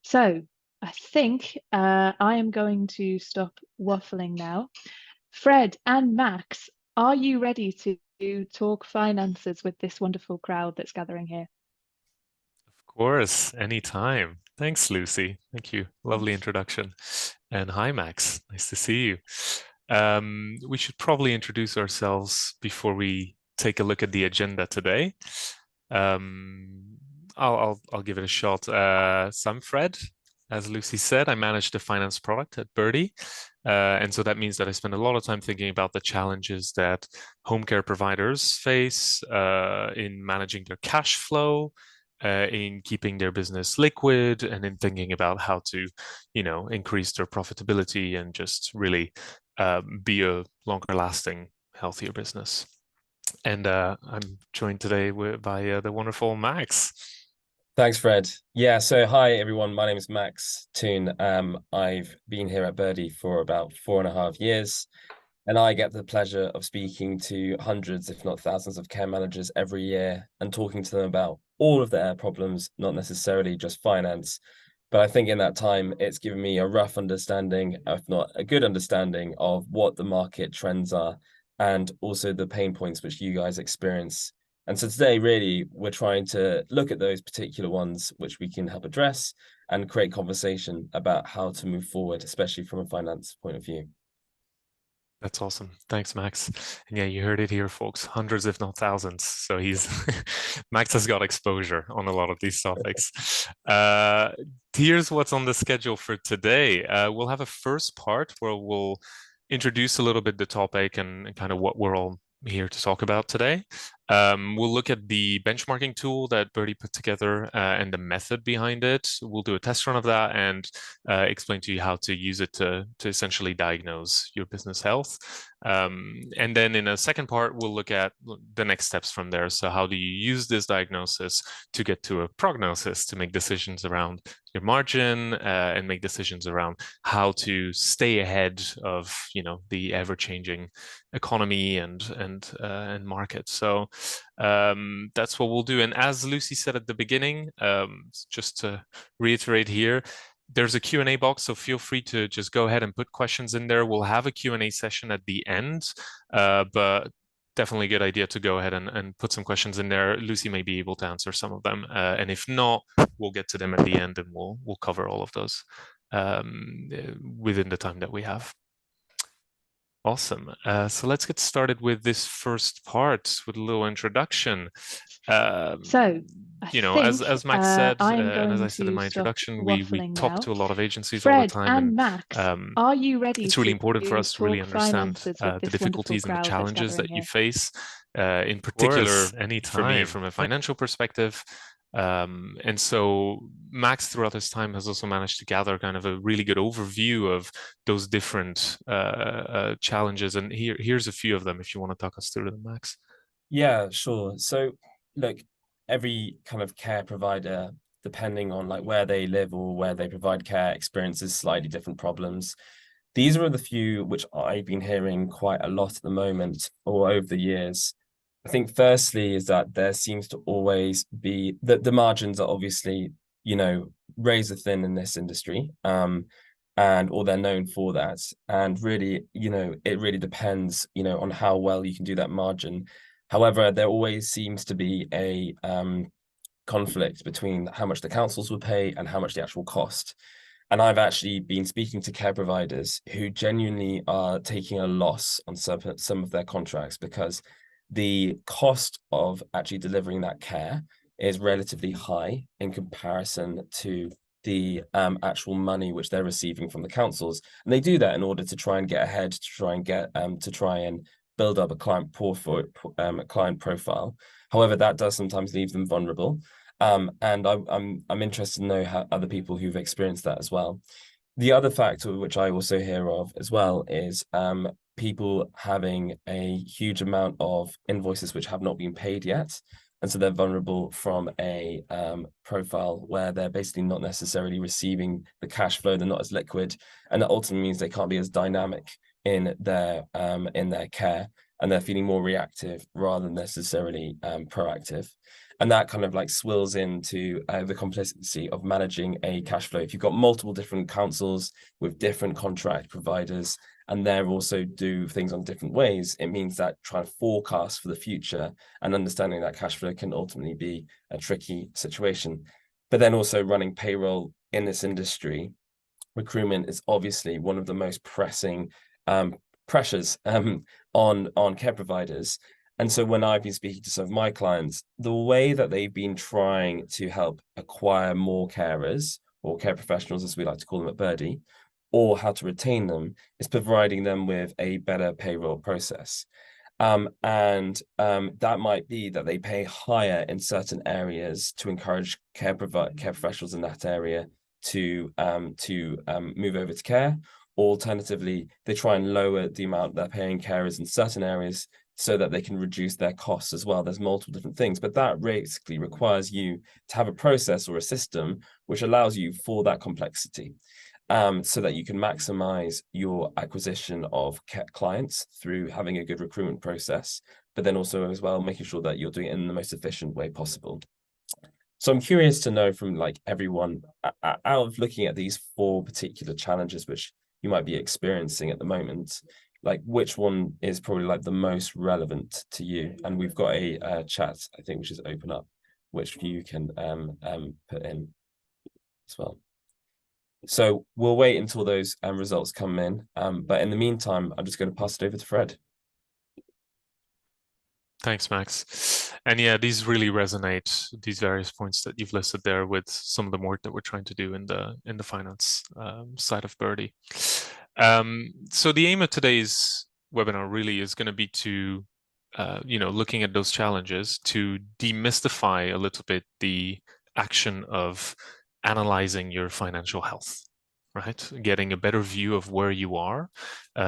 So I think I am going to stop waffling now. Fred and Max, are you ready to talk finances with this wonderful crowd that's gathering here? Of course, anytime. Thanks, Lucy. Thank you. Lovely introduction. And hi, Max. Nice to see you. We should probably introduce ourselves before we take a look at the agenda today. Um, I'll give it a shot. So I'm Fred. As Lucy said, I manage the finance product at Birdie. And so that means that I spend a lot of time thinking about the challenges that home care providers face in managing their cash flow, in keeping their business liquid, and in thinking about how to, increase their profitability and just really be a longer lasting, healthier business. And I'm joined today by the wonderful Max. Thanks, Fred. Yeah, so hi everyone. My name is Max Toone. I've been here at Birdie for about 4.5 years, and I get the pleasure of speaking to hundreds, if not thousands, of care managers every year and talking to them about all of their problems, not necessarily just finance. But I think in that time, it's given me a rough understanding, if not a good understanding, of what the market trends are and also the pain points which you guys experience. And so today, really, we're trying to look at those particular ones which we can help address and create conversation about how to move forward, especially from a finance point of view. That's awesome. Thanks, Max. And yeah, you heard it here, folks. Hundreds, if not thousands. So he's Max has got exposure on a lot of these topics. Here's what's on the schedule for today. We'll have a first part where we'll introduce a little bit the topic and kind of what we're all here to talk about today. We'll look at the benchmarking tool that Birdie put together and the method behind it. We'll do a test run of that and explain to you how to use it to essentially diagnose your business health. And then in a second part, we'll look at the next steps from there. So how do you use this diagnosis to get to a prognosis, to make decisions around your margin and make decisions around how to stay ahead of, the ever-changing economy and market. So that's what we'll do. And as Lucy said at the beginning, just to reiterate here, there's a Q&A box, so feel free to just go ahead and put questions in there. We'll have a Q&A session at the end, but definitely a good idea to go ahead and put some questions in there. Lucy may be able to answer some of them, and if not, we'll get to them at the end, and we'll cover all of those within the time that we have. Awesome. So let's get started with this first part with a little introduction. So as Max said, and as I going said in to my stop introduction, we waffling talk now. to a lot of agencies all the Fred time, and Max, are you ready it's really important for to us to really talk understand finances with the this wonderful difficulties and the crowd that's challenges gathering that you here? face, in particular for me anytime. from a financial perspective. And so Max throughout this time has also managed to gather kind of a really good overview of those different challenges. And here's a few of them if you want to talk us through them, Max. Yeah, sure. So look, every kind of care provider, depending on like where they live or where they provide care, experiences slightly different problems. These are the few which I've been hearing quite a lot at the moment or over the years. I think firstly is that there seems to always be the margins are obviously, razor thin in this industry. And or they're known for that. And really, it really depends, on how well you can do that margin. However, there always seems to be a conflict between how much the councils will pay and how much the actual cost. And I've actually been speaking to care providers who genuinely are taking a loss on some of their contracts because the cost of actually delivering that care is relatively high in comparison to the actual money which they're receiving from the councils. And they do that in order to try and get ahead, to try and build up a client profile. However, that does sometimes leave them vulnerable. And I'm interested to know how other people who've experienced that as well. The other factor which I also hear of as well is people having a huge amount of invoices which have not been paid yet. And so they're vulnerable from a profile where they're basically not necessarily receiving the cash flow, they're not as liquid, and that ultimately means they can't be as dynamic in their care. and they're feeling more reactive rather than necessarily proactive. And that kind of like swills into the complexity of managing a cash flow. If you've got multiple different councils with different contract providers, and they're also do things on different ways, it means that trying to forecast for the future and understanding that cash flow can ultimately be a tricky situation. But then also running payroll in this industry, recruitment is obviously one of the most pressing pressures on care providers. And so when I've been speaking to some of my clients, the way that they've been trying to help acquire more carers, or care professionals, as we like to call them at Birdie, or how to retain them, is providing them with a better payroll process. That might be that they pay higher in certain areas to encourage care professionals in that area to move over to care. Alternatively, they try and lower the amount they're paying carers in certain areas so that they can reduce their costs as well. There's multiple different things, but that basically requires you to have a process or a system which allows you for that complexity, so that you can maximize your acquisition of clients through having a good recruitment process, but then also as well making sure that you're doing it in the most efficient way possible. So I'm curious to know from like everyone, out of looking at these 4 particular challenges which you might be experiencing at the moment, like which one is probably like the most relevant to you? And we've got a chat, I think, which is open up, which you can put in as well. So we'll wait until those results come in. But in the meantime, I'm just going to pass it over to Fred. Thanks, Max. And yeah, these really resonate, these various points that you've listed there, with some of the work that we're trying to do in the finance side of Birdie. So the aim of today's webinar really is going to be to, looking at those challenges, to demystify a little bit the action of analyzing your financial health, right? Getting a better view of where you are,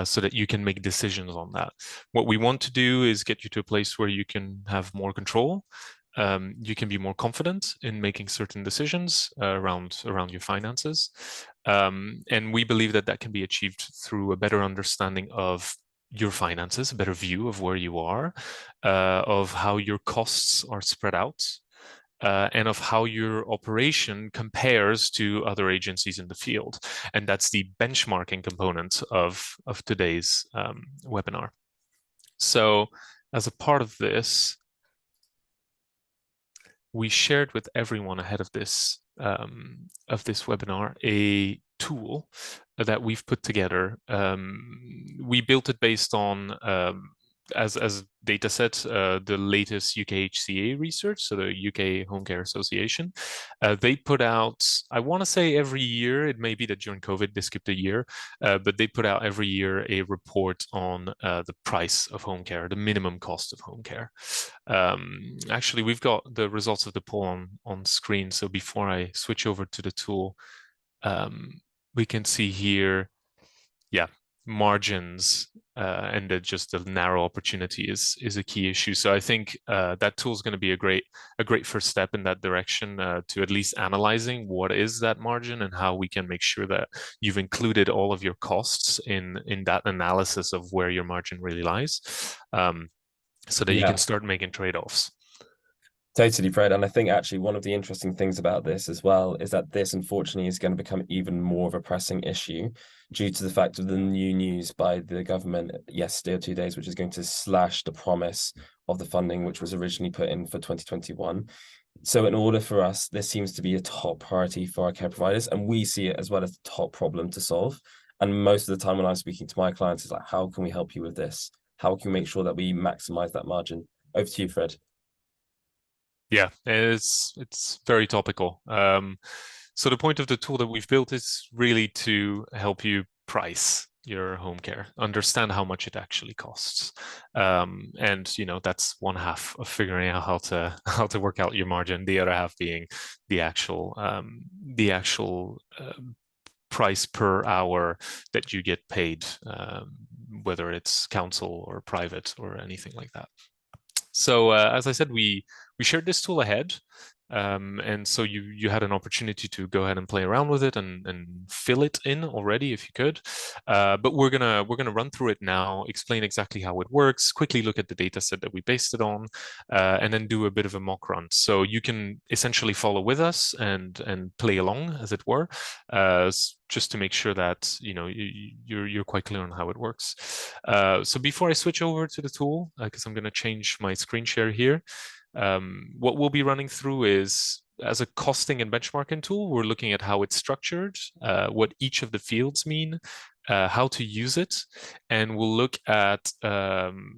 so that you can make decisions on that. What we want to do is get you to a place where you can have more control. You can be more confident in making certain decisions around your finances. And we believe that that can be achieved through a better understanding of your finances, a better view of where you are, of how your costs are spread out, and of how your operation compares to other agencies in the field. And that's the benchmarking component of today's webinar. So as a part of this, we shared with everyone ahead of this webinar a tool that we've put together. We built it based on as data set, the latest UKHCA research, so the UK Home Care Association. They put out, I want to say every year, it may be that during COVID they skipped a year, but they put out every year a report on the price of home care, the minimum cost of home care. Actually, we've got the results of the poll on screen, so before I switch over to the tool, we can see here, yeah, margins and just the narrow opportunity is a key issue. So I think that tool is going to be a great first step in that direction, to at least analyzing what is that margin and how we can make sure that you've included all of your costs in that analysis of where your margin really lies, so that you can start making trade-offs. Totally, Fred. And I think actually one of the interesting things about this as well is that this unfortunately is going to become even more of a pressing issue due to the fact of the new news by the government yesterday or 2 days, which is going to slash the promise of the funding which was originally put in for 2021. So in order for us, this seems to be a top priority for our care providers, and we see it as well as the top problem to solve. And most of the time when I'm speaking to my clients, it's like, how can we help you with this? How can we make sure that we maximize that margin? Over to you, Fred. Yeah, it's very topical. So the point of the tool that we've built is really to help you price your home care, understand how much it actually costs, and that's one half of figuring out how to work out your margin. The other half being the actual price per hour that you get paid, whether it's council or private or anything like that. So as I said, we shared this tool ahead. And so you had an opportunity to go ahead and play around with it and fill it in already if you could. But we're gonna run through it now, explain exactly how it works, quickly look at the data set that we based it on, and then do a bit of a mock run. So you can essentially follow with us and play along, as it were, just to make sure that you're quite clear on how it works. So before I switch over to the tool, because I'm going to change my screen share here, what we'll be running through is, as a costing and benchmarking tool, we're looking at how it's structured, what each of the fields mean, how to use it, and we'll look at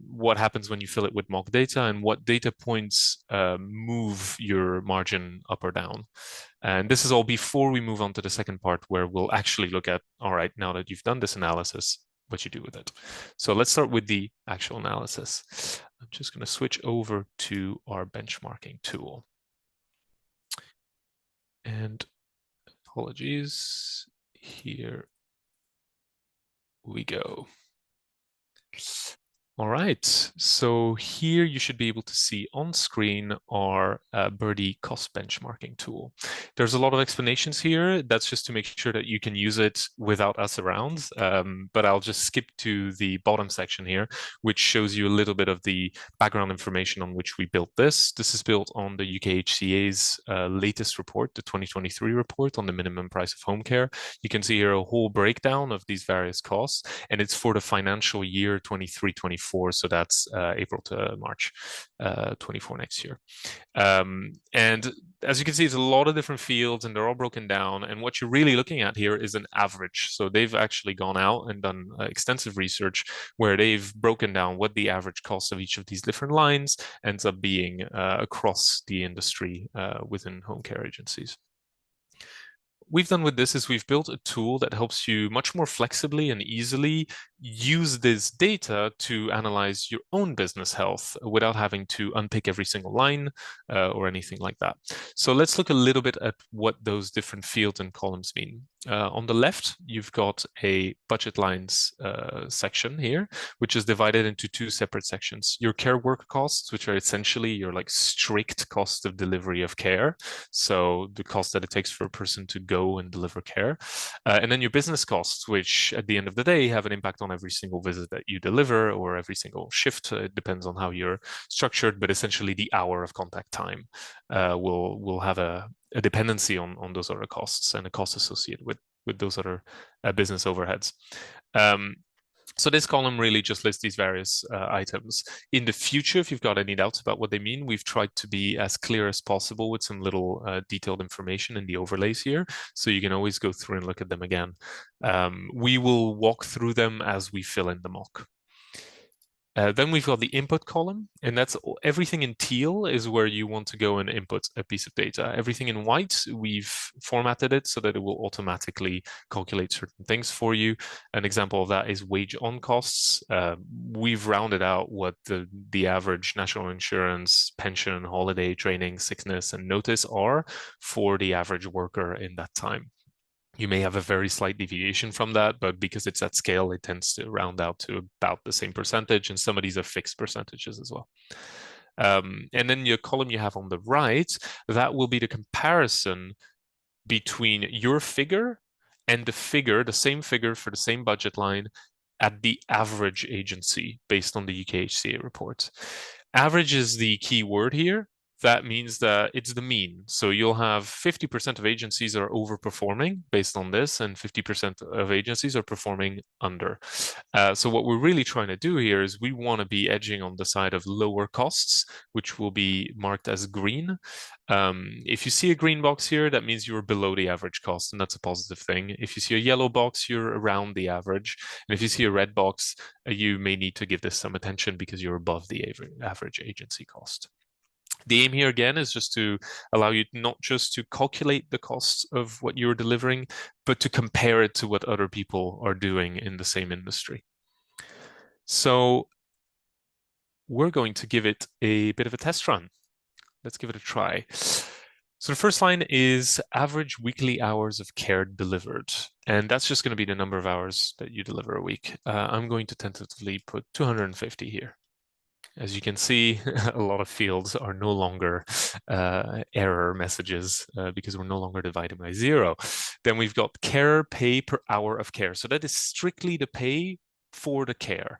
what happens when you fill it with mock data and what data points move your margin up or down. And this is all before we move on to the second part, where we'll actually look at, all right, now that you've done this analysis, what you do with it. So let's start with the actual analysis. I'm just going to switch over to our benchmarking tool. And apologies, here we go. All right, so here you should be able to see on screen our Birdie cost benchmarking tool. There's a lot of explanations here. That's just to make sure that you can use it without us around. But I'll just skip to the bottom section here, which shows you a little bit of the background information on which we built this. This is built on the UKHCA's latest report, the 2023 report on the minimum price of home care. You can see here a whole breakdown of these various costs, and it's for the financial year 23-24. So that's April to March 24 next year. And as you can see, it's a lot of different fields and they're all broken down. And what you're really looking at here is an average. So they've actually gone out and done extensive research where they've broken down what the average cost of each of these different lines ends up being across the industry within home care agencies. We've done with this is we've built a tool that helps you much more flexibly and easily use this data to analyze your own business health without having to unpick every single line or anything like that. So let's look a little bit at what those different fields and columns mean. On the left, you've got a budget lines section here, which is divided into two separate sections. Your care worker costs, which are essentially your like strict cost of delivery of care. So the cost that it takes for a person to go and deliver care. And then your business costs, which at the end of the day have an impact on every single visit that you deliver or every single shift. It depends on how you're structured, but essentially the hour of contact time will have a dependency on those other costs and the costs associated with those other business overheads. So this column really just lists these various items. In the future, if you've got any doubts about what they mean, we've tried to be as clear as possible with some little detailed information in the overlays here. So you can always go through and look at them again. We will walk through them as we fill in the mock. Then we've got the input column, and that's everything in teal is where you want to go and input a piece of data. Everything in white, we've formatted it so that it will automatically calculate certain things for you. An example of that is wage on costs. We've rounded out what the average national insurance, pension, holiday, training, sickness, and notice are for the average worker in that time. You may have a very slight deviation from that, but because it's at scale, it tends to round out to about the same percentage, and some of these are fixed percentages as well. And then your column you have on the right, that will be the comparison between your figure and the same figure for the same budget line at the average agency based on the UKHCA report. Average is the key word here. That means that it's the mean. So you'll have 50% of agencies are overperforming based on this, and 50% of agencies are performing under. So what we're really trying to do here is we want to be edging on the side of lower costs, which will be marked as green. If you see a green box here, that means you're below the average cost, and that's a positive thing. If you see a yellow box, you're around the average. And if you see a red box, you may need to give this some attention because you're above the average agency cost. The aim here again is just to allow you not just to calculate the costs of what you're delivering, but to compare it to what other people are doing in the same industry. So we're going to give it a bit of a test run. Let's give it a try. So the first line is average weekly hours of care delivered. And that's just going to be the number of hours that you deliver a week. I'm going to tentatively put 250 here. As you can see, a lot of fields are no longer error messages because we're no longer dividing by 0. Then we've got care pay per hour of care. So that is strictly the pay for the care.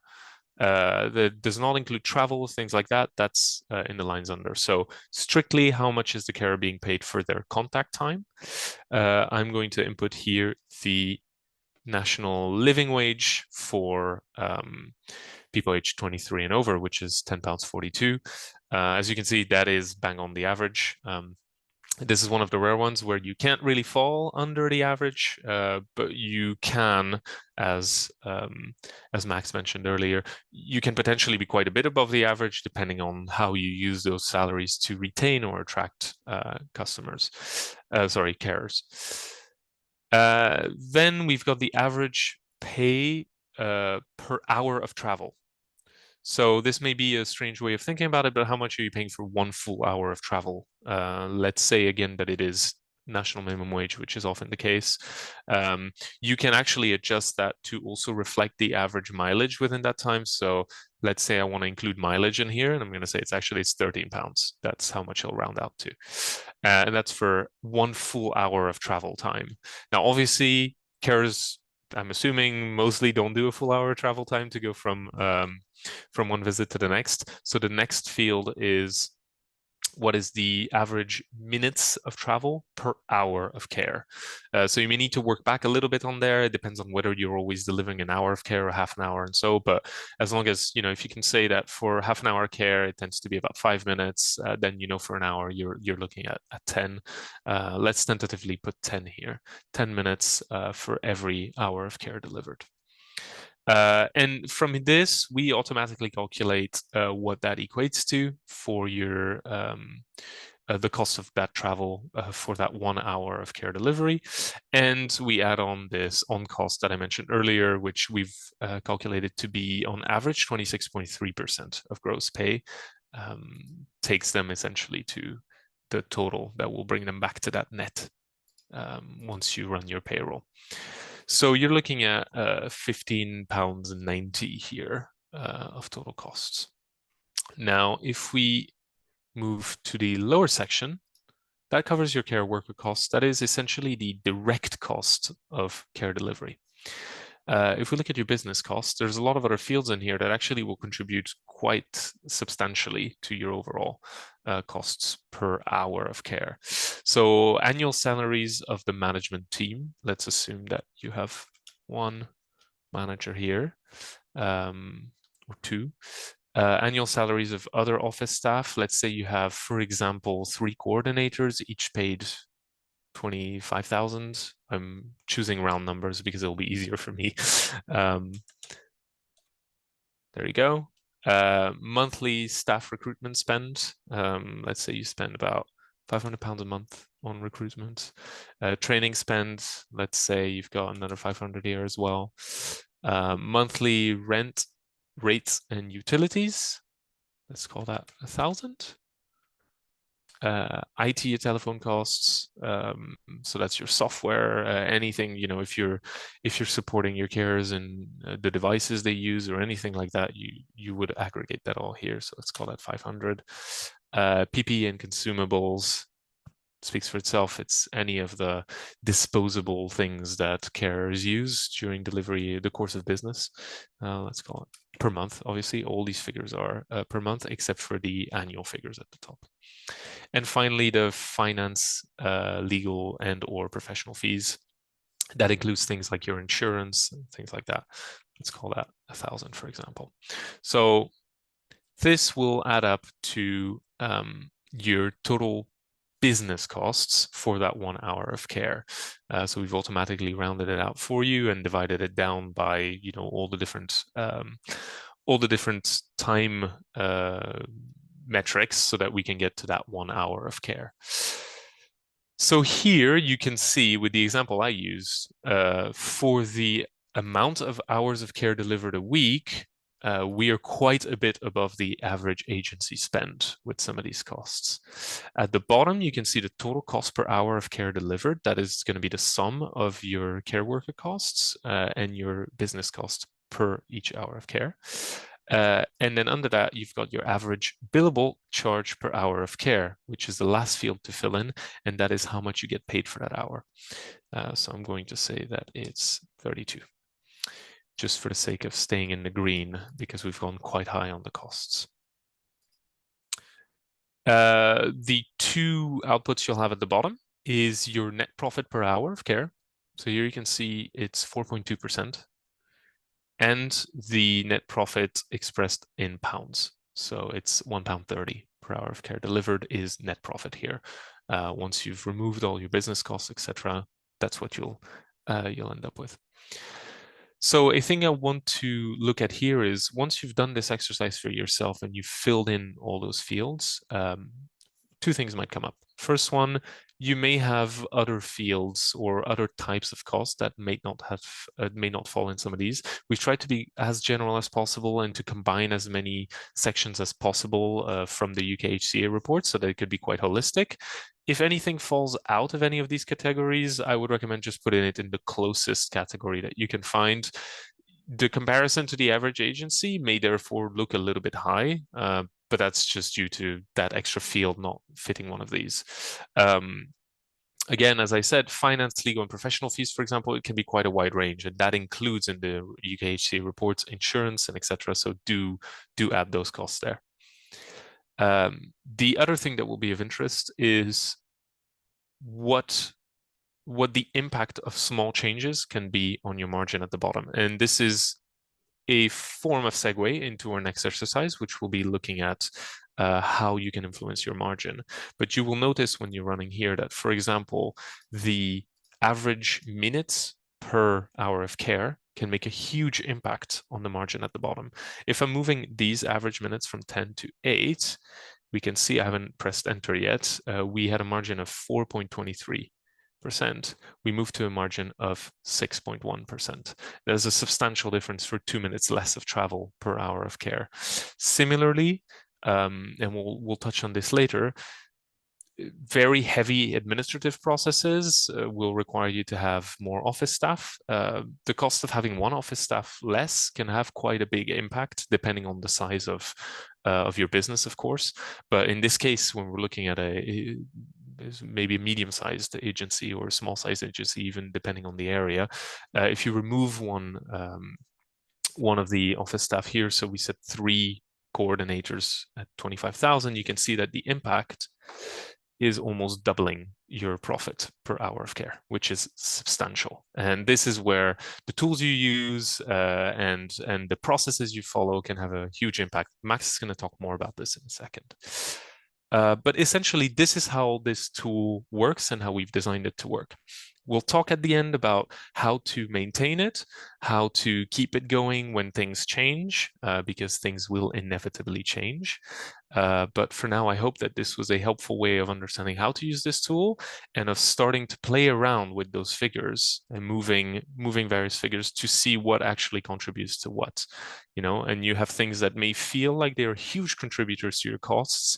That does not include travel, things like that. That's in the lines under. So strictly how much is the carer being paid for their contact time. I'm going to input here the national living wage for people aged 23 and over, which is £10.42. As you can see, that is bang on the average. This is one of the rare ones where you can't really fall under the average, but you can, as Max mentioned earlier, you can potentially be quite a bit above the average depending on how you use those salaries to retain or attract carers. Then we've got the average pay per hour of travel. So this may be a strange way of thinking about it, but how much are you paying for 1 full hour of travel? Let's say again that it is national minimum wage, which is often the case. You can actually adjust that to also reflect the average mileage within that time. So let's say I want to include mileage in here, and I'm going to say it's £13. That's how much I'll round out to. And that's for 1 full hour of travel time. Now, obviously, carers, I'm assuming, mostly don't do a full hour travel time to go from one visit to the next. So the next field is what is the average minutes of travel per hour of care. So you may need to work back a little bit on there. It depends on whether you're always delivering an hour of care or half an hour and so, but as long as, if you can say that for half an hour care, it tends to be about 5 minutes, then, for an hour, you're looking at 10. Let's tentatively put 10 here, 10 minutes for every hour of care delivered. And from this, we automatically calculate what that equates to for your the cost of that travel for that 1 hour of care delivery. And we add on this on cost that I mentioned earlier, which we've calculated to be on average 26.3% of gross pay, takes them essentially to the total that will bring them back to that net once you run your payroll. So you're looking at £15.90 here of total costs. Now, if we move to the lower section, that covers your care worker costs. That is essentially the direct cost of care delivery. If we look at your business costs, there's a lot of other fields in here that actually will contribute quite substantially to your overall costs per hour of care. So annual salaries of the management team, let's assume that you have one manager here, or 2. Annual salaries of other office staff, let's say you have, for example, 3 coordinators, each paid 25,000. I'm choosing round numbers because it'll be easier for me. There you go. Monthly staff recruitment spend. Let's say you spend about £500 a month on recruitment. Training spend, let's say you've got another 500 here as well. Monthly rent, rates, and utilities. Let's call that 1,000. IT telephone costs, so that's your software, anything, if you're supporting your carers and the devices they use or anything like that, you would aggregate that all here. So let's call that 500. PPE and consumables speaks for itself. It's any of the disposable things that carers use during delivery, the course of business. Let's call it per month. Obviously, all these figures are per month, except for the annual figures at the top. And finally, the finance, legal, and or professional fees. That includes things like your insurance and things like that. Let's call that 1,000, for example. So this will add up to your total business costs for that 1 hour of care. So we've automatically rounded it out for you and divided it down by all the different time metrics so that we can get to that 1 hour of care. So here you can see with the example I used, for the amount of hours of care delivered a week, we are quite a bit above the average agency spend with some of these costs. At the bottom, you can see the total cost per hour of care delivered. That is going to be the sum of your care worker costs and your business cost per each hour of care. And then under that, you've got your average billable charge per hour of care, which is the last field to fill in, and that is how much you get paid for that hour. So I'm going to say that it's 32, just for the sake of staying in the green, because we've gone quite high on the costs. The two outputs you'll have at the bottom is your net profit per hour of care. So here you can see it's 4.2%. And the net profit expressed in pounds. So it's £1.30 per hour of care delivered is net profit here. Once you've removed all your business costs, etc., that's what you'll end up with. So a thing I want to look at here is once you've done this exercise for yourself and you've filled in all those fields, two things might come up. First one, you may have other fields or other types of costs that may not fall in some of these. We've tried to be as general as possible and to combine as many sections as possible from the UKHCA report so that it could be quite holistic. If anything falls out of any of these categories, I would recommend just putting it in the closest category that you can find. The comparison to the average agency may therefore look a little bit high, but that's just due to that extra field not fitting one of these. Again, as I said, finance, legal, and professional fees, for example, it can be quite a wide range, and that includes in the UKHCA reports insurance and etc. So do add those costs there. The other thing that will be of interest is what the impact of small changes can be on your margin at the bottom. And this is a form of segue into our next exercise, which will be looking at how you can influence your margin. But you will notice when you're running here that, for example, the average minutes per hour of care can make a huge impact on the margin at the bottom. If I'm moving these average minutes from 10 to 8, we can see I haven't pressed enter yet. We had a margin of 4.23%. We moved to a margin of 6.1%. There's a substantial difference for 2 minutes less of travel per hour of care. Similarly, and we'll touch on this later, very heavy administrative processes will require you to have more office staff. The cost of having one office staff less can have quite a big impact depending on the size of your business, of course. But in this case, when we're looking at maybe a medium-sized agency or a small-sized agency, even depending on the area, if you remove one of the office staff here, so we said 3 coordinators at 25,000, you can see that the impact is almost doubling your profit per hour of care, which is substantial. And this is where the tools you use and the processes you follow can have a huge impact. Max is going to talk more about this in a second. But essentially, this is how this tool works and how we've designed it to work. We'll talk at the end about how to maintain it, how to keep it going when things change, because things will inevitably change. But for now, I hope that this was a helpful way of understanding how to use this tool and of starting to play around with those figures and moving various figures to see what actually contributes to what, and you have things that may feel like they're huge contributors to your costs,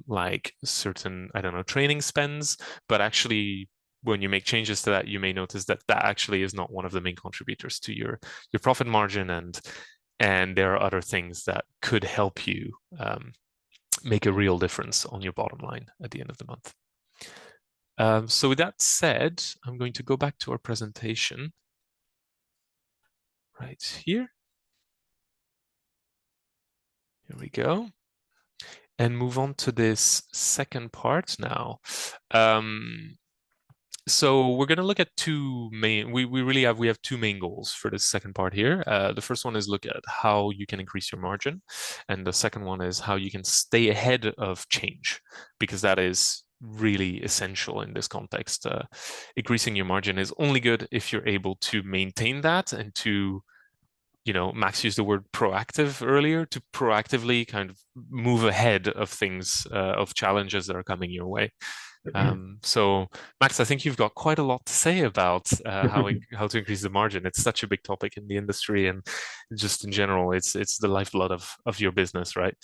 like certain, training spends, but actually, when you make changes to that, you may notice that that actually is not one of the main contributors to your profit margin, and there are other things that could help you make a real difference on your bottom line at the end of the month. So with that said, I'm going to go back to our presentation right here. Here we go. And move on to this second part now. So we're going to look at two main, we have two main goals for this second part here. The first one is look at how you can increase your margin. And the second one is how you can stay ahead of change, because that is really essential in this context. Increasing your margin is only good if you're able to maintain that and to, Max used the word proactive earlier, to proactively kind of move ahead of things, of challenges that are coming your way. So Max, I think you've got quite a lot to say about how to increase the margin. It's such a big topic in the industry, and just in general, it's the lifeblood of your business, right?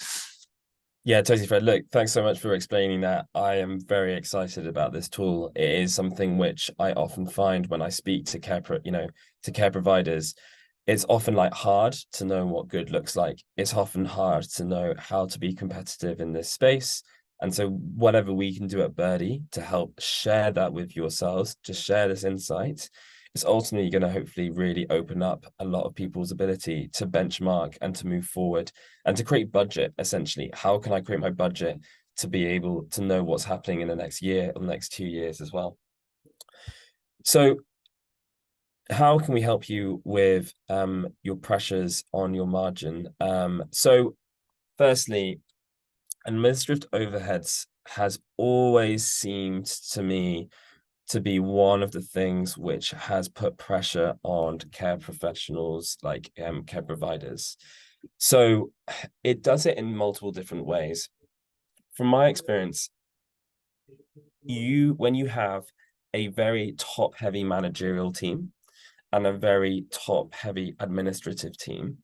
Yeah, totally, Fred. Look, thanks so much for explaining that. I am very excited about this tool. It is something which I often find when I speak to care providers. it's often like hard to know what good looks like. It's often hard to know how to be competitive in this space. And so whatever we can do at Birdie to help share that with yourselves, to share this insight, is ultimately going to hopefully really open up a lot of people's ability to benchmark and to move forward and to create budget, essentially. How can I create my budget to be able to know what's happening in the next year or the next 2 years as well? So how can we help you with your pressures on your margin? So firstly, administrative overheads has always seemed to me to be one of the things which has put pressure on care professionals, like care providers. So it does it in multiple different ways. From my experience, when you have a very top-heavy managerial team and a very top-heavy administrative team,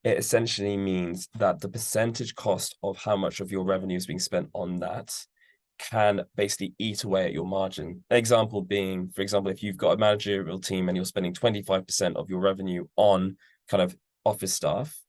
it essentially means that the percentage cost of how much of your revenue is being spent on that can basically eat away at your margin. Example being, for example, if you've got a managerial team and you're spending 25% of your revenue on kind of office staff,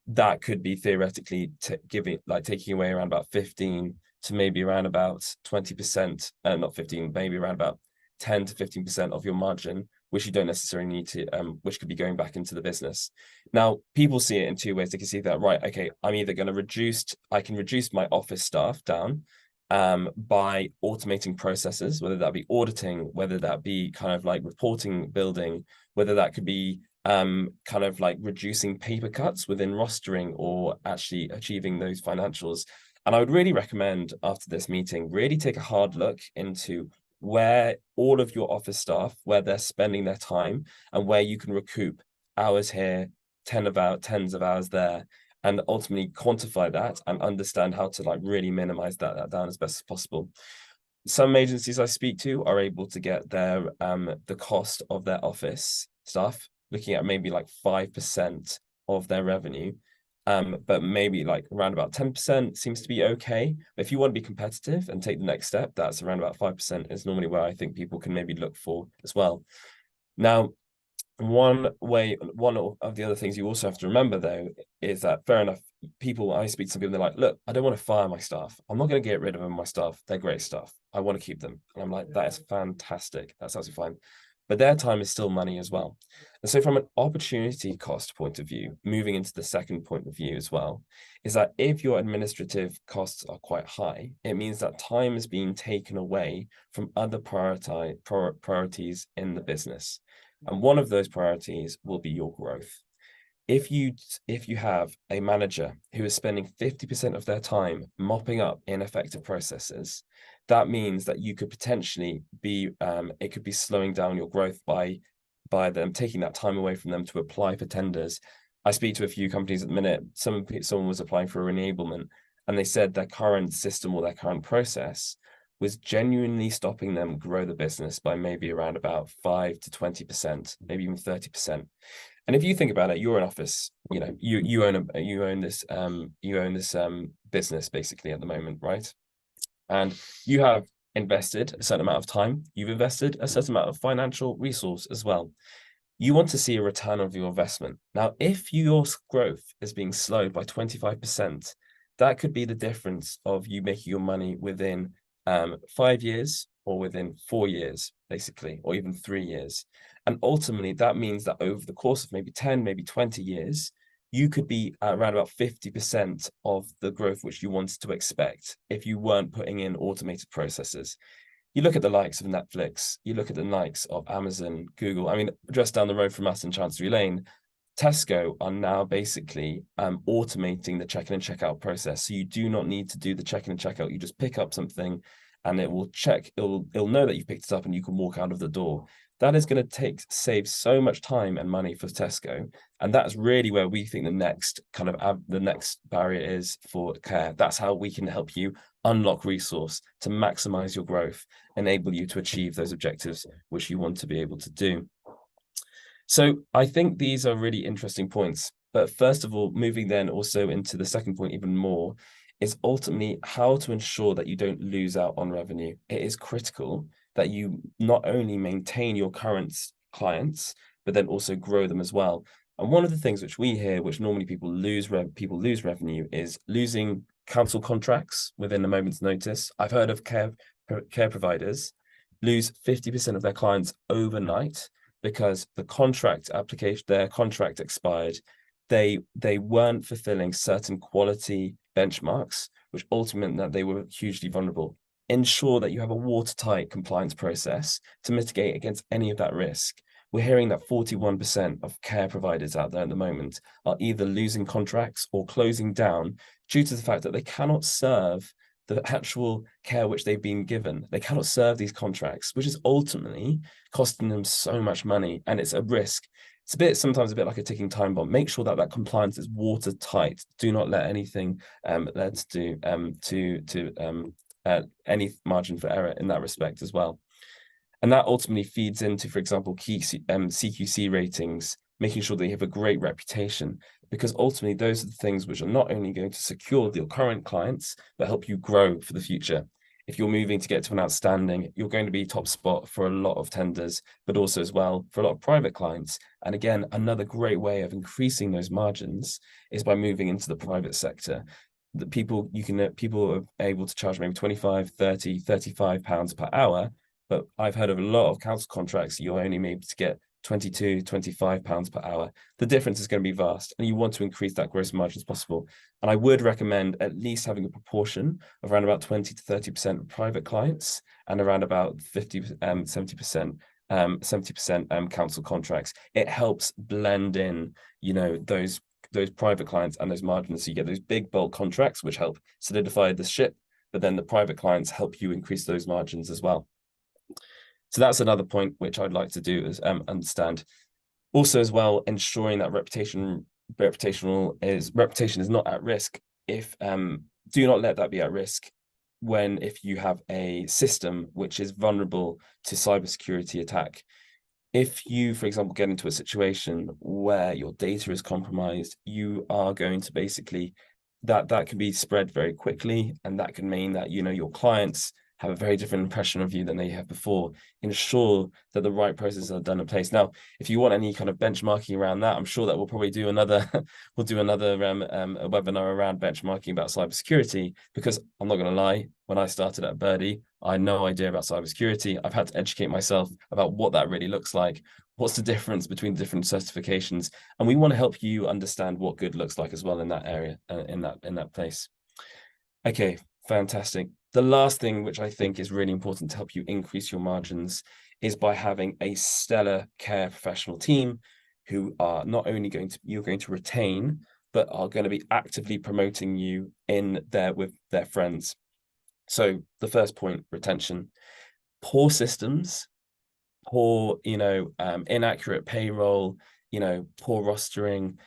that could be theoretically taking away around about 15 to maybe around about 20%, not 15, maybe around about 10 to 15% of your margin, which you don't necessarily need to, which could be going back into the business. Now, people see it in two ways. They can see that, right, okay, I'm either going to I can reduce my office staff down by automating processes, whether that be auditing, whether that be kind of like reporting building, whether that could be kind of like reducing paper cuts within rostering or actually achieving those financials. And I would really recommend after this meeting, really take a hard look into where all of your office staff, where they're spending their time and where you can recoup hours here, tens of hours there, and ultimately quantify that and understand how to like really minimize that down as best as possible. Some agencies I speak to are able to get their the cost of their office staff looking at maybe like 5% of their revenue, but maybe like around about 10% seems to be okay. But if you want to be competitive and take the next step, that's around about 5% is normally where I think people can maybe look for as well. Now, one of the other things you also have to remember though is that fair enough, I speak to some people, they're like, look, I don't want to fire my staff. I'm not going to get rid of them, my staff. They're great staff. I want to keep them. And I'm like, that is fantastic. That's absolutely fine. But their time is still money as well. And so from an opportunity cost point of view, moving into the second point of view as well, is that if your administrative costs are quite high, it means that time is being taken away from other priorities in the business. And one of those priorities will be your growth. If you have a manager who is spending 50% of their time mopping up ineffective processes, that means that you could potentially be, it could be slowing down your growth by them taking that time away from them to apply for tenders. I speak to a few companies at the minute. Someone was applying for an enablement, and they said their current system or their current process was genuinely stopping them grow the business by maybe around about 5 to 20%, maybe even 30%. And if you think about it, you're an office, you know, you own this business basically at the moment, right? And you have invested a certain amount of time, you've invested a certain amount of financial resource as well. You want to see a return of your investment. Now, if your growth is being slowed by 25%, that could be the difference of you making your money within 5 years or within 4 years, basically, or even 3 years. And ultimately, that means that over the course of maybe 10, maybe 20 years, you could be around about 50% of the growth which you wanted to expect if you weren't putting in automated processes. You look at the likes of Netflix, you look at the likes of Amazon, Google. I mean, just down the road from us in Chancery Lane, Tesco are now basically automating the check-in and check-out process. So you do not need to do the check-in and check-out. You just pick up something and it will check, it'll know that you've picked it up and you can walk out of the door. That is going to save so much time and money for Tesco. And that's really where we think the next barrier is for care. That's how we can help you unlock resource to maximize your growth, enable you to achieve those objectives which you want to be able to do. So I think these are really interesting points. But first of all, moving then also into the second point even more, is ultimately how to ensure that you don't lose out on revenue. It is critical that you not only maintain your current clients, but then also grow them as well. And one of the things which we hear, which normally people lose revenue, is losing council contracts within a moment's notice. I've heard of care providers lose 50% of their clients overnight because the contract application, their contract expired. They weren't fulfilling certain quality benchmarks, which ultimately meant that they were hugely vulnerable. Ensure that you have a watertight compliance process to mitigate against any of that risk. We're hearing that 41% of care providers out there at the moment are either losing contracts or closing down due to the fact that they cannot serve the actual care which they've been given. They cannot serve these contracts, which is ultimately costing them so much money, and it's a risk. It's sometimes a bit like a ticking time bomb. Make sure that compliance is watertight. Do not let anything lead to any margin for error in that respect as well. And that ultimately feeds into, for example, key CQC ratings, making sure that you have a great reputation, because ultimately those are the things which are not only going to secure your current clients, but help you grow for the future. If you're moving to get to an outstanding, you're going to be top spot for a lot of tenders, but also as well for a lot of private clients. And again, another great way of increasing those margins is by moving into the private sector. The people are able to charge maybe 25, 30, 35 pounds per hour. But I've heard of a lot of council contracts, you're only able to get 22, 25 pounds per hour. The difference is going to be vast, and you want to increase that gross margin as possible. And I would recommend at least having a proportion of around about 20 to 30% private clients and around about 50, 70% council contracts. It helps blend in, those private clients and those margins. So you get those big bulk contracts, which help solidify the ship, but then the private clients help you increase those margins as well. So that's another point which I'd like to do is understand. Also as well, ensuring that reputation is not at risk. If do not let that be at risk if you have a system which is vulnerable to cybersecurity attack. If you, for example, get into a situation where your data is compromised, you are going to basically, that can be spread very quickly, and that can mean that, your clients have a very different impression of you than they have before. Ensure that the right processes are done in place. Now, if you want any kind of benchmarking around that, I'm sure that we'll probably do another a webinar around benchmarking about cybersecurity, because I'm not going to lie, when I started at Birdie, I had no idea about cybersecurity. I've had to educate myself about what that really looks like. What's the difference between different certifications? And we want to help you understand what good looks like as well in that area, in that place. Okay, fantastic. The last thing which I think is really important to help you increase your margins is by having a stellar care professional team who are not only you're going to retain, but are going to be actively promoting you in there with their friends. So the first point, retention. Poor systems, poor, inaccurate payroll, poor rostering,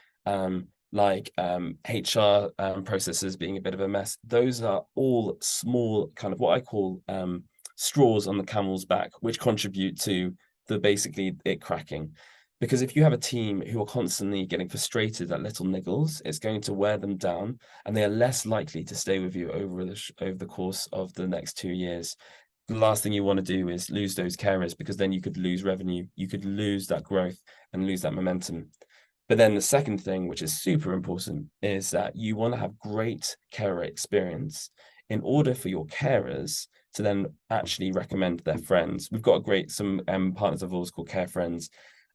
HR processes being a bit of a mess. Those are all small kind of what I call straws on the camel's back, which contribute to basically it cracking. Because if you have a team who are constantly getting frustrated at little niggles, it's going to wear them down, and they are less likely to stay with you over the course of the next 2 years. The last thing you want to do is lose those carers, because then you could lose revenue, you could lose that growth and lose that momentum. But then the second thing, which is super important, is that you want to have great carer experience in order for your carers to then actually recommend their friends. We've got some partners of ours called Care Friends,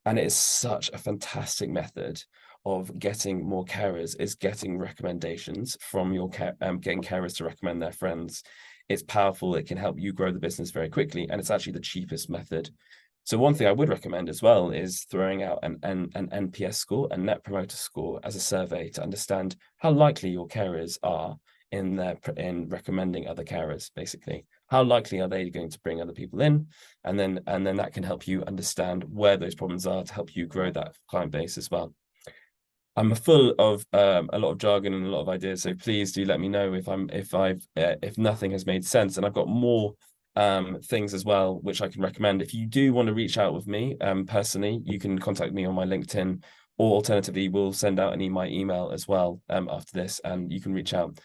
and it is such a fantastic method of getting more carers, is getting recommendations from your getting carers to recommend their friends. It's powerful. It can help you grow the business very quickly, and it's actually the cheapest method. So one thing I would recommend as well is throwing out an NPS score, a Net Promoter Score, as a survey to understand how likely your carers are in recommending other carers. Basically, how likely are they going to bring other people in, and then that can help you understand where those problems are to help you grow that client base as well. I'm full of a lot of jargon and a lot of ideas, so please do let me know if nothing has made sense, and I've got more things as well which I can recommend. If you do want to reach out with me personally, you can contact me on my LinkedIn, or alternatively we'll send out my email as well after this, and you can reach out.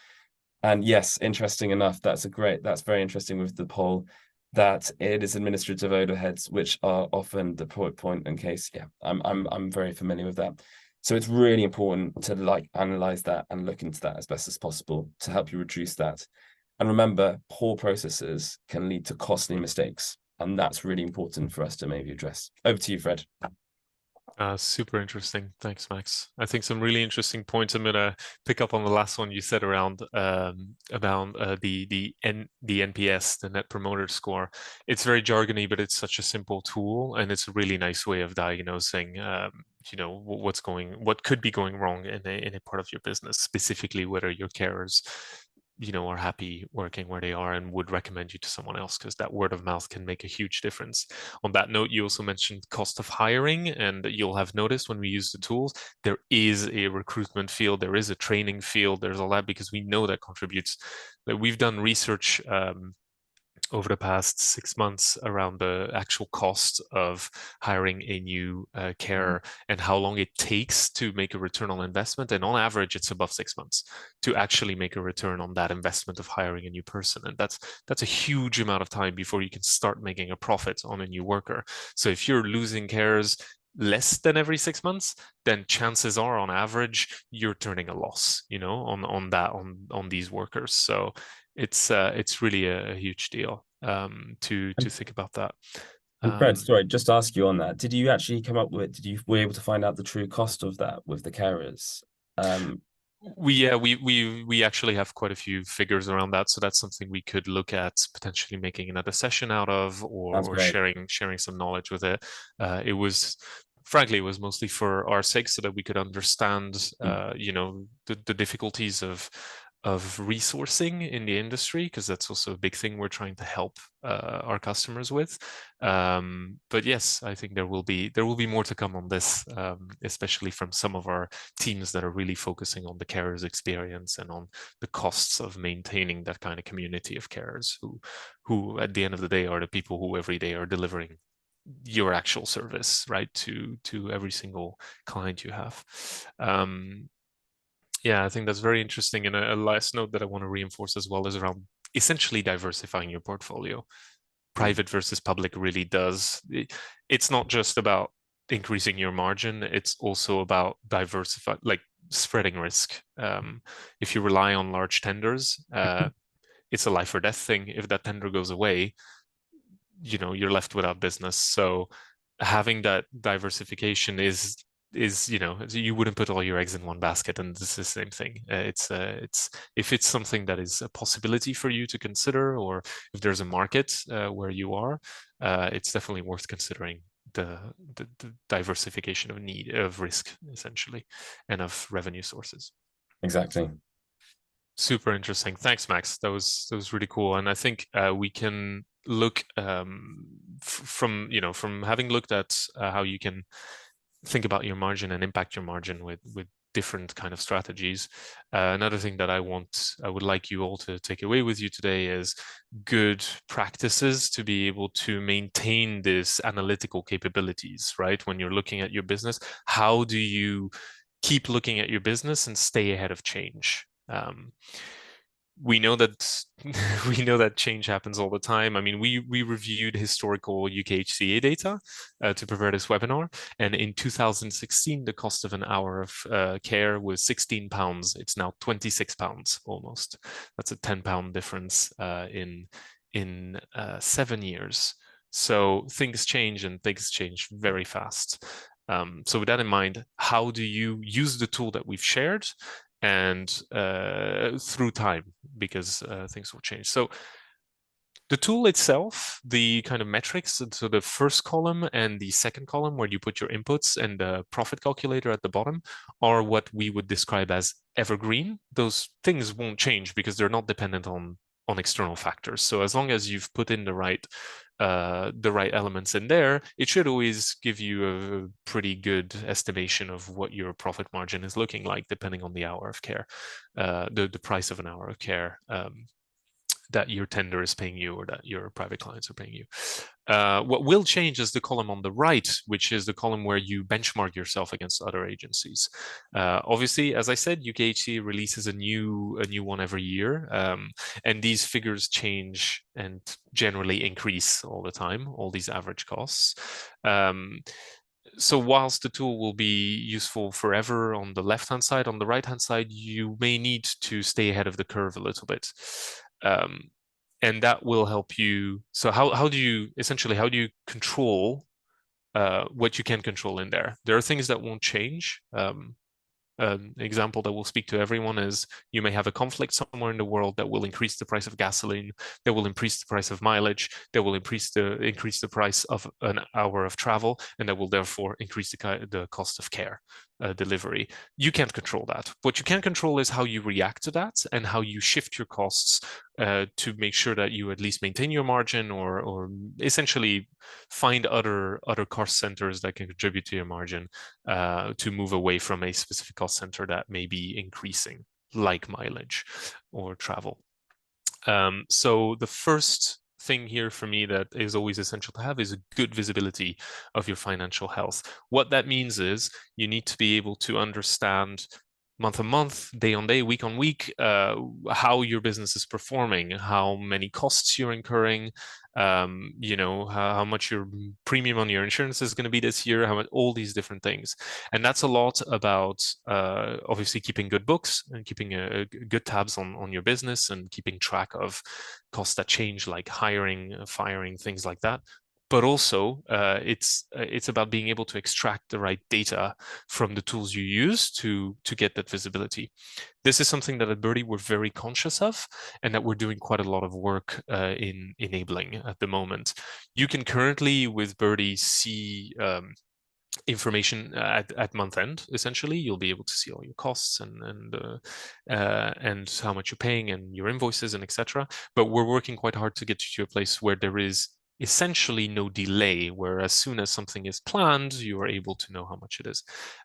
And yes, interesting enough, that's very interesting with the poll, that it is administrative overheads which are often the point in case. Yeah, I'm very familiar with that. So it's really important to like analyze that and look into that as best as possible to help you reduce that. And remember, poor processes can lead to costly mistakes. And that's really important for us to maybe address. Over to you, Fred. Super interesting. Thanks, Max. I think some really interesting points. I'm gonna pick up on the last one you said around about the NPS, the Net Promoter Score. It's very jargony, but it's such a simple tool, and it's a really nice way of diagnosing, what could be going wrong in a part of your business, specifically whether your carers are happy working where they are and would recommend you to someone else, because that word of mouth can make a huge difference. On that note, you also mentioned cost of hiring, and you'll have noticed when we use the tools, there is a recruitment field, there is a training field, there's all that, because we know that contributes. We've done research over the past 6 months around the actual cost of hiring a new carer and how long it takes to make a return on investment. And on average, it's above 6 months to actually make a return on that investment of hiring a new person. And that's a huge amount of time before you can start making a profit on a new worker. So if you're losing carers less than every 6 months, then chances are on average you're turning a loss, on these workers. So it's really a huge deal to think about that. And Fred, sorry, just ask you on that. Did you actually were able to find out the true cost of that with the carers? We actually have quite a few figures around that, so that's something we could look at potentially making another session out of, or sharing some knowledge with it. It was mostly for our sake, so that we could understand, the difficulties of resourcing in the industry, because that's also a big thing we're trying to help our customers with. But yes, I think there will be more to come on this, especially from some of our teams that are really focusing on the carers experience and on the costs of maintaining that kind of community of carers who at the end of the day are the people who every day are delivering your actual service, right, to every single client you have. Yeah, I think that's very interesting. And a last note that I want to reinforce as well is around essentially diversifying your portfolio. Private versus public really does. It's not just about increasing your margin, it's also about spreading risk. If you rely on large tenders, it's a life or death thing. If that tender goes away, you're left without business. So having that diversification is you wouldn't put all your eggs in one basket, and this is the same thing. It's if it's something that is a possibility for you to consider, or if there's a market where you are, it's definitely worth considering the diversification of risk, essentially, and of revenue sources. Exactly. Super interesting. Thanks, Max. That was really cool. And I think we can look from having looked at how you can think about your margin and impact your margin with different kind of strategies. Another thing that I would like you all to take away with you today is good practices to be able to maintain this analytical capabilities, right? When you're looking at your business, how do you keep looking at your business and stay ahead of change? We know that change happens all the time. I mean, we reviewed historical UKHCA data to prepare this webinar, and in 2016, the cost of an hour of care was £16. It's now £26 almost. That's a £10 difference in 7 years. So things change, and things change very fast. So with that in mind, how do you use the tool that we've shared and through time, because things will change. So the tool itself, the kind of metrics, so the first column and the second column where you put your inputs and the profit calculator at the bottom are what we would describe as evergreen. Those things won't change because they're not dependent on external factors. So as long as you've put in the right elements in there, it should always give you a pretty good estimation of what your profit margin is looking like, depending on the hour of care, the price of an hour of care that your tender is paying you or that your private clients are paying you. What will change is the column on the right, which is the column where you benchmark yourself against other agencies. Obviously, as I said, UKHC releases a new one every year, and these figures change and generally increase all the time, all these average costs. So whilst the tool will be useful forever on the left-hand side, on the right-hand side, you may need to stay ahead of the curve a little bit. And that will help you. So how do you control what you can control in there? There are things that won't change. An example that will speak to everyone is you may have a conflict somewhere in the world that will increase the price of gasoline, that will increase the price of mileage, that will increase the price of an hour of travel, and that will therefore increase the cost of care delivery. You can't control that. What you can control is how you react to that and how you shift your costs to make sure that you at least maintain your margin, or essentially find other cost centers that can contribute to your margin to move away from a specific cost center that may be increasing, like mileage or travel. So the first thing here for me that is always essential to have is a good visibility of your financial health. What that means is you need to be able to understand month on month, day on day, week on week, how your business is performing, how many costs you're incurring, how much your premium on your insurance is going to be this year, how much, all these different things. And that's a lot about obviously keeping good books and keeping good tabs on your business and keeping track of costs that change, like hiring, firing, things like that. But also it's about being able to extract the right data from the tools you use to get that visibility. This is something that at Birdie we're very conscious of, and that we're doing quite a lot of work in enabling at the moment. You can currently with Birdie see information at month end. Essentially, you'll be able to see all your costs and how much you're paying and your invoices and etc. But we're working quite hard to get you to a place where there is essentially no delay, where as soon as something is planned, you are able to know how much it is,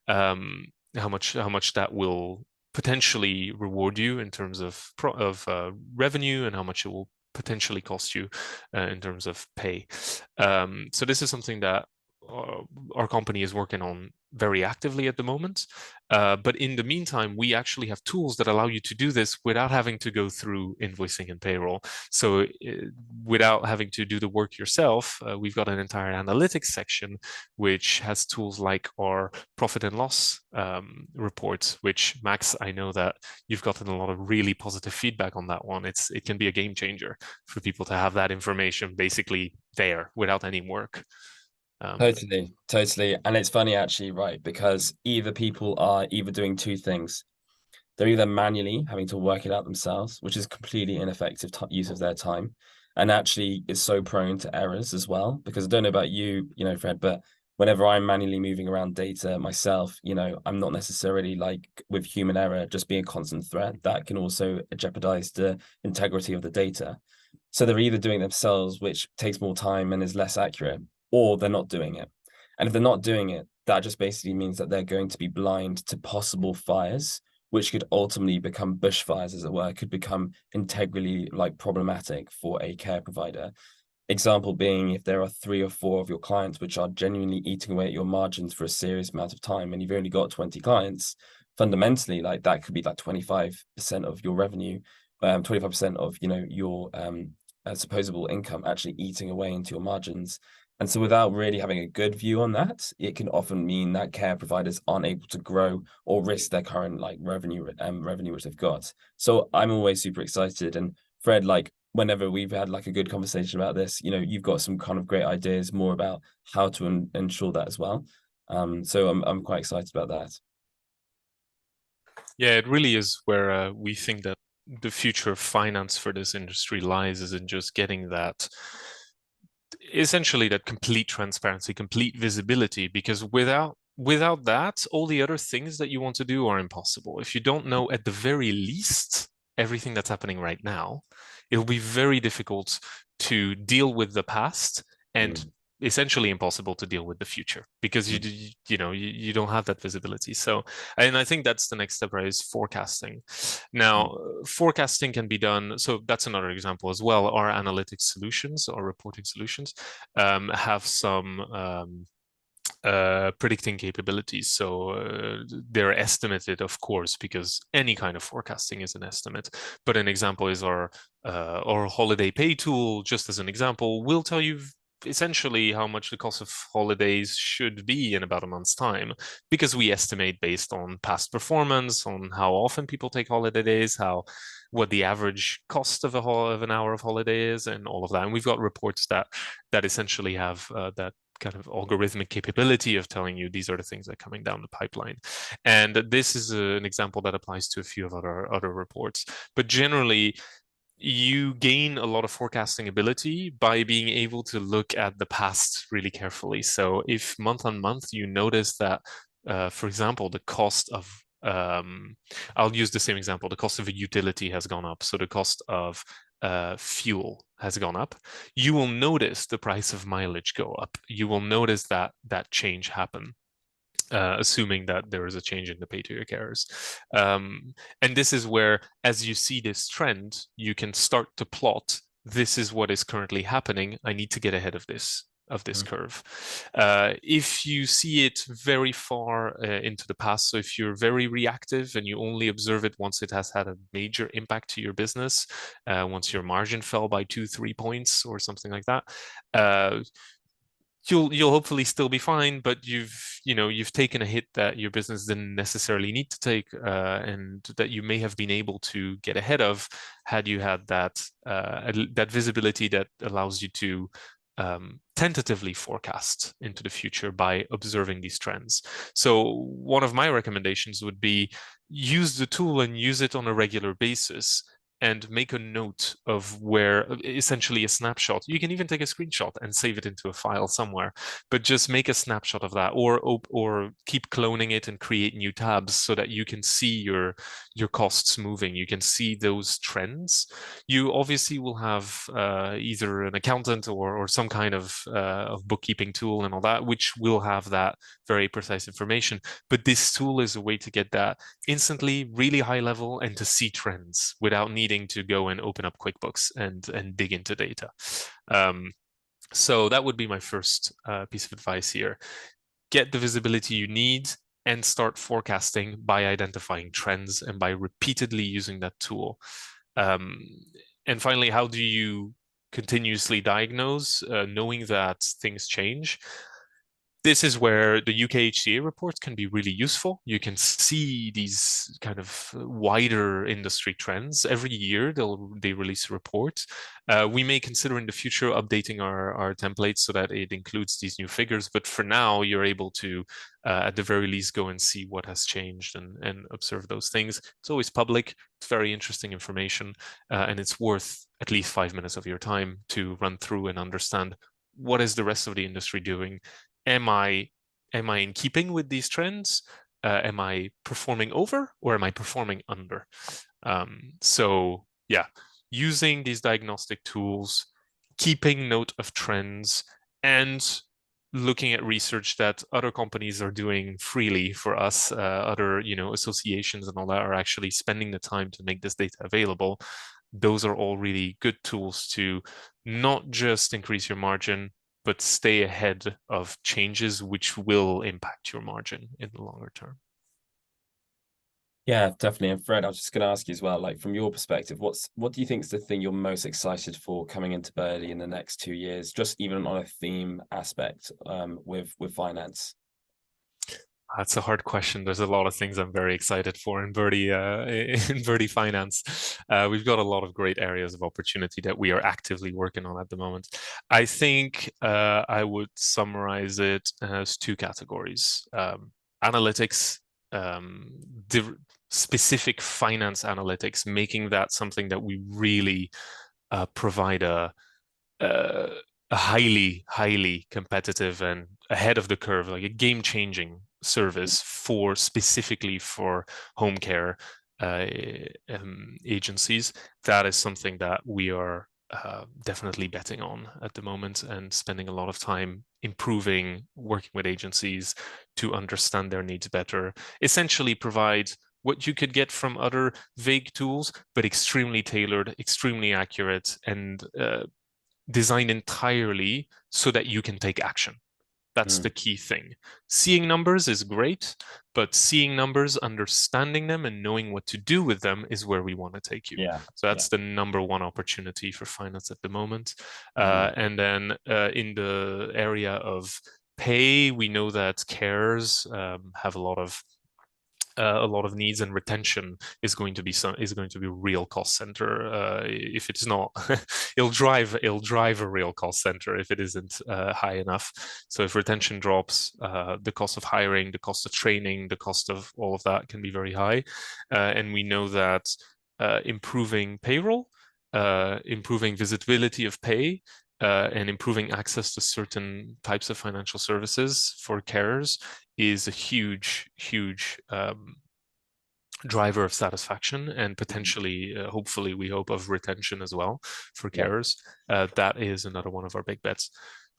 how much that will potentially reward you in terms of revenue, and how much it will potentially cost you in terms of pay. So this is something that our company is working on very actively at the moment. But in the meantime, we actually have tools that allow you to do this without having to go through invoicing and payroll. So without having to do the work yourself, we've got an entire analytics section, which has tools like our profit and loss reports, which, Max, I know that you've gotten a lot of really positive feedback on that one. It can be a game changer for people to have that information basically there without any work. Totally. And it's funny actually, right? Because either people are either doing two things. They're either manually having to work it out themselves, which is completely ineffective use of their time, and actually is so prone to errors as well. Because I don't know about you, Fred, but whenever I'm manually moving around data myself, I'm not necessarily like with human error just being a constant threat. That can also jeopardize the integrity of the data. So they're either doing it themselves, which takes more time and is less accurate, or they're not doing it. And if they're not doing it, that just basically means that they're going to be blind to possible fires, which could ultimately become bushfires, as it were, could become integrally problematic for a care provider. Example being, if there are 3 or 4 of your clients which are genuinely eating away at your margins for a serious amount of time, and you've only got 20 clients, fundamentally, that could be 25% of your revenue, 25% of your supposable income actually eating away into your margins. And so without really having a good view on that, it can often mean that care providers aren't able to grow or risk their current revenue which they've got. So I'm always super excited. And Fred, whenever we've had a good conversation about this, you've got some kind of great ideas more about how to ensure that as well. So I'm quite excited about that. Yeah, it really is where we think that the future of finance for this industry lies, is in just getting that, essentially that complete transparency, complete visibility, because without that, all the other things that you want to do are impossible. If you don't know at the very least everything that's happening right now, it'll be very difficult to deal with the past, and essentially impossible to deal with the future, because you don't have that visibility. So, and I think that's the next step, right, is forecasting. Now, forecasting can be done. So that's another example as well. Our analytics solutions, our reporting solutions, have some predicting capabilities. So they're estimated, of course, because any kind of forecasting is an estimate. But an example is our holiday pay tool, just as an example, will tell you essentially how much the cost of holidays should be in about a month's time, because we estimate based on past performance, on how often people take holiday days, what the average cost of an hour of holiday is, and all of that. And we've got reports that essentially have that kind of algorithmic capability of telling you these are the things that are coming down the pipeline. And this is an example that applies to a few of other reports. But generally, you gain a lot of forecasting ability by being able to look at the past really carefully. So if month on month you notice that, for example, the cost of I'll use the same example. The cost of a utility has gone up. So the cost of fuel has gone up. You will notice the price of mileage go up. You will notice that change happen. Assuming that there is a change in the pay to your carers. And this is where, as you see this trend, you can start to plot, this is what is currently happening. I need to get ahead of this curve. If you see it very far into the past, so if you're very reactive and you only observe it once it has had a major impact to your business, once your margin fell by 2-3 points or something like that, you'll hopefully still be fine, but you've taken a hit that your business didn't necessarily need to take, and that you may have been able to get ahead of had you had that visibility that allows you to tentatively forecast into the future by observing these trends. So one of my recommendations would be use the tool and use it on a regular basis, and make a note of where, essentially a snapshot. You can even take a screenshot and save it into a file somewhere, but just make a snapshot of that, or keep cloning it and create new tabs so that you can see your costs moving. You can see those trends. You obviously will have either an accountant or some kind of bookkeeping tool and all that, which will have that very precise information. But this tool is a way to get that instantly, really high level, and to see trends without needing to go and open up QuickBooks and dig into data. So that would be my first piece of advice here. Get the visibility you need and start forecasting by identifying trends and by repeatedly using that tool. And finally, how do you continuously diagnose, knowing that things change? This is where the UK HCA reports can be really useful. You can see these kind of wider industry trends. Every year they release a report. We may consider in the future updating our templates so that it includes these new figures. But for now, you're able to, at the very least, go and see what has changed and observe those things. It's always public. It's very interesting information. And it's worth at least 5 minutes of your time to run through and understand what is the rest of the industry doing. Am I in keeping with these trends? Am I performing over, or am I performing under? So yeah, using these diagnostic tools, keeping note of trends, and looking at research that other companies are doing freely for us, other associations and all that are actually spending the time to make this data available. Those are all really good tools to not just increase your margin, but stay ahead of changes which will impact your margin in the longer term. Yeah, definitely. And Fred, I was just going to ask you as well, like from your perspective, what do you think is the thing you're most excited for coming into Birdie in the next 2 years, just even on a theme aspect with finance? That's a hard question. There's a lot of things I'm very excited for in Birdie Finance. We've got a lot of great areas of opportunity that we are actively working on at the moment. I think I would summarize it as 2 categories: analytics, specific finance analytics, making that something that we really provide a highly competitive and ahead of the curve, like a game-changing service specifically for home care agencies. That is something that we are definitely betting on at the moment, and spending a lot of time improving, working with agencies to understand their needs better. Essentially provide what you could get from other vague tools, but extremely tailored, extremely accurate, and designed entirely so that you can take action. That's the key thing. Seeing numbers is great, but seeing numbers, understanding them, and knowing what to do with them is where we want to take you. Yeah. So that's the number one opportunity for finance at the moment. Mm. And then in the area of pay, we know that carers have a lot of needs, and retention is going to be a real cost center. If it's not, it'll drive a real cost center if it isn't high enough. So if retention drops, the cost of hiring, the cost of training, the cost of all of that can be very high. And we know that improving payroll, improving visibility of pay, and improving access to certain types of financial services for carers is a huge driver of satisfaction, and potentially, hopefully, we hope, of retention as well for carers. That is another one of our big bets.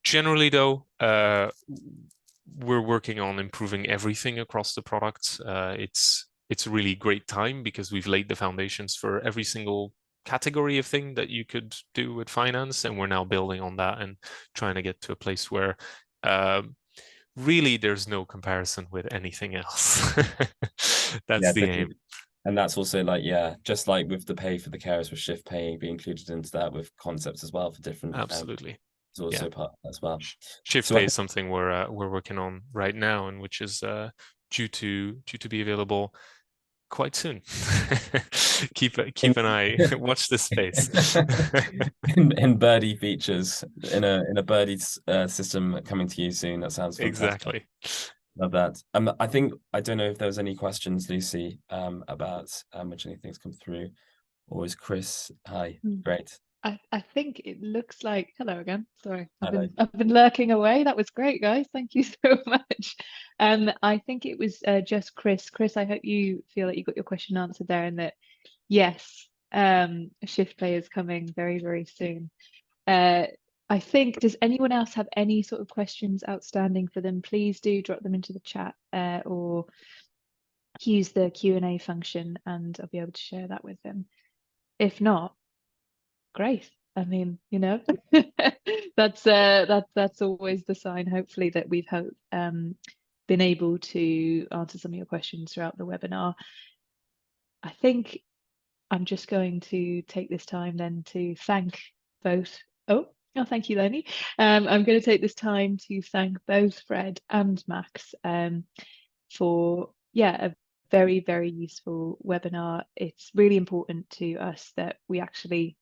Generally, though, we're working on improving everything across the product. It's a really great time because we've laid the foundations for every single category of thing that you could do with finance, and we're now building on that and trying to get to a place where really there's no comparison with anything else. That's the aim. And that's also like, just like with the pay for the carers, with shift pay be included into that, with concepts as well for different. Absolutely. It's also part as well. Shift pay is something we're working on right now, and which is due to be available quite soon. keep an eye, watch this space. in Birdie features, in a Birdie system coming to you soon. That sounds fantastic. Exactly. Love that. I don't know if there was any questions, Lucy, about which anything's come through, or is Chris? Hi, great. I think it looks like, hello again. Sorry, I've been lurking away. That was great, guys. Thank you so much. I think it was just Chris. Chris, I hope you feel that you got your question answered there, and that yes, shift pay is coming very, very soon. I think, does anyone else have any sort of questions outstanding for them? Please do drop them into the chat or use the Q&A function, and I'll be able to share that with them. If not, great. I mean, that's always the sign, hopefully, that we've been able to answer some of your questions throughout the webinar. I think I'm just going to take this time then to thank both. Oh, thank you, Lenny. I'm going to take this time to thank both Fred and Max for a very, very useful webinar. It's really important to us that we actually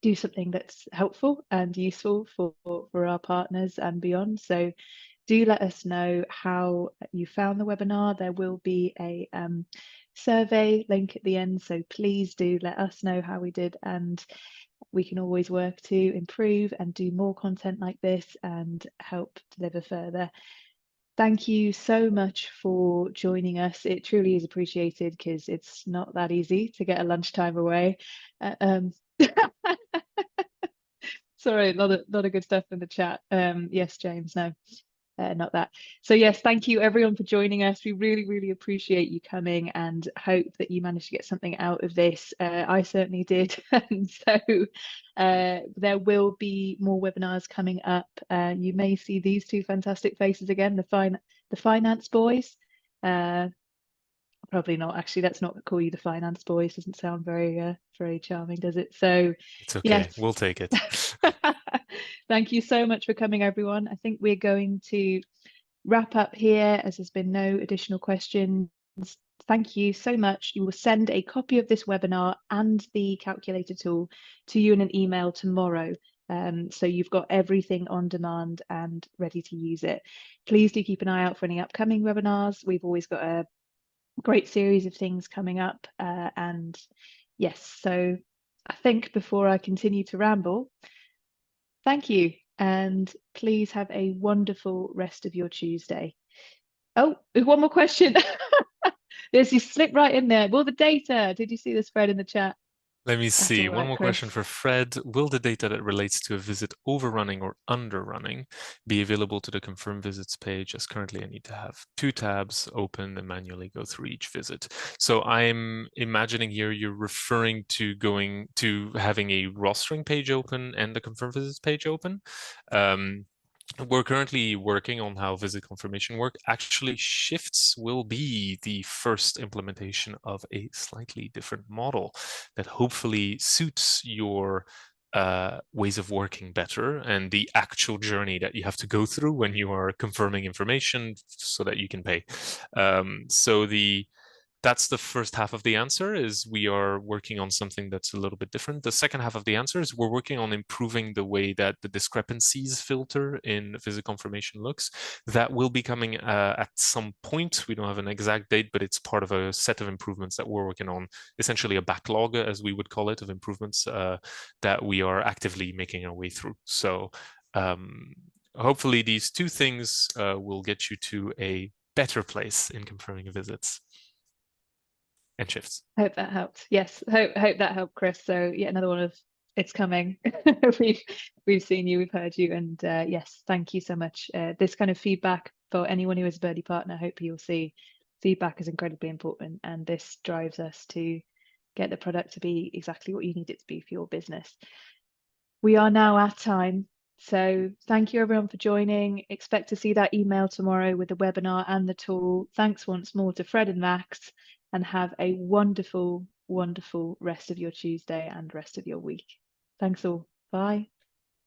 do something that's helpful and useful for our partners and beyond. So do let us know how you found the webinar. There will be a survey link at the end, so please do let us know how we did, and we can always work to improve and do more content like this and help deliver further. Thank you so much for joining us. It truly is appreciated, because it's not that easy to get a lunchtime away. Sorry, a lot of good stuff in the chat. Yes, James, no, not that. So yes, thank you everyone for joining us. We really, really appreciate you coming, and hope that you managed to get something out of this. I certainly did. And so there will be more webinars coming up. You may see these two fantastic faces again, the finance boys. Probably not, actually. Let's not call you the finance boys. Doesn't sound very very charming, does it? So it's okay, yes. We'll take it. Thank you so much for coming, everyone. I think we're going to wrap up here, as there's been no additional questions. Thank you so much. You will send a copy of this webinar and the calculator tool to you in an email tomorrow. So you've got everything on demand and ready to use it. Please do keep an eye out for any upcoming webinars. We've always got a great series of things coming up. And yes, so I think before I continue to ramble, thank you, and please have a wonderful rest of your Tuesday. Oh, one more question. You slipped right in there. Will the data, did you see this, Fred, in the chat? Let me see. One more question for Fred. Will the data that relates to a visit overrunning or underrunning be available to the confirm visits page? As currently I need to have 2 tabs open and manually go through each visit. So I'm imagining here you're referring to having a rostering page open and the confirm visits page open. We're currently working on how visit confirmation work. Actually, shifts will be the first implementation of a slightly different model that hopefully suits your ways of working better and the actual journey that you have to go through when you are confirming information so that you can pay. That's the first half of the answer, is we are working on something that's a little bit different. The second half of the answer is we're working on improving the way that the discrepancies filter in visit confirmation looks. That will be coming at some point. We don't have an exact date, but it's part of a set of improvements that we're working on, essentially a backlog, as we would call it, of improvements that we are actively making our way through. So hopefully these two things will get you to a better place in confirming visits and shifts. Hope that helped. Yes, hope that helped, Chris. So yeah, another one of it's coming. we've seen you, we've heard you, and yes, thank you so much. This kind of feedback for anyone who is a Birdie partner, I hope you'll see feedback is incredibly important, and this drives us to get the product to be exactly what you need it to be for your business. We are now at time. So thank you everyone for joining. Expect to see that email tomorrow with the webinar and the tool. Thanks once more to Fred and Max, and have a wonderful, wonderful rest of your Tuesday and rest of your week. Thanks all. Bye.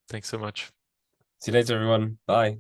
Thanks so much. See you later, everyone. Bye.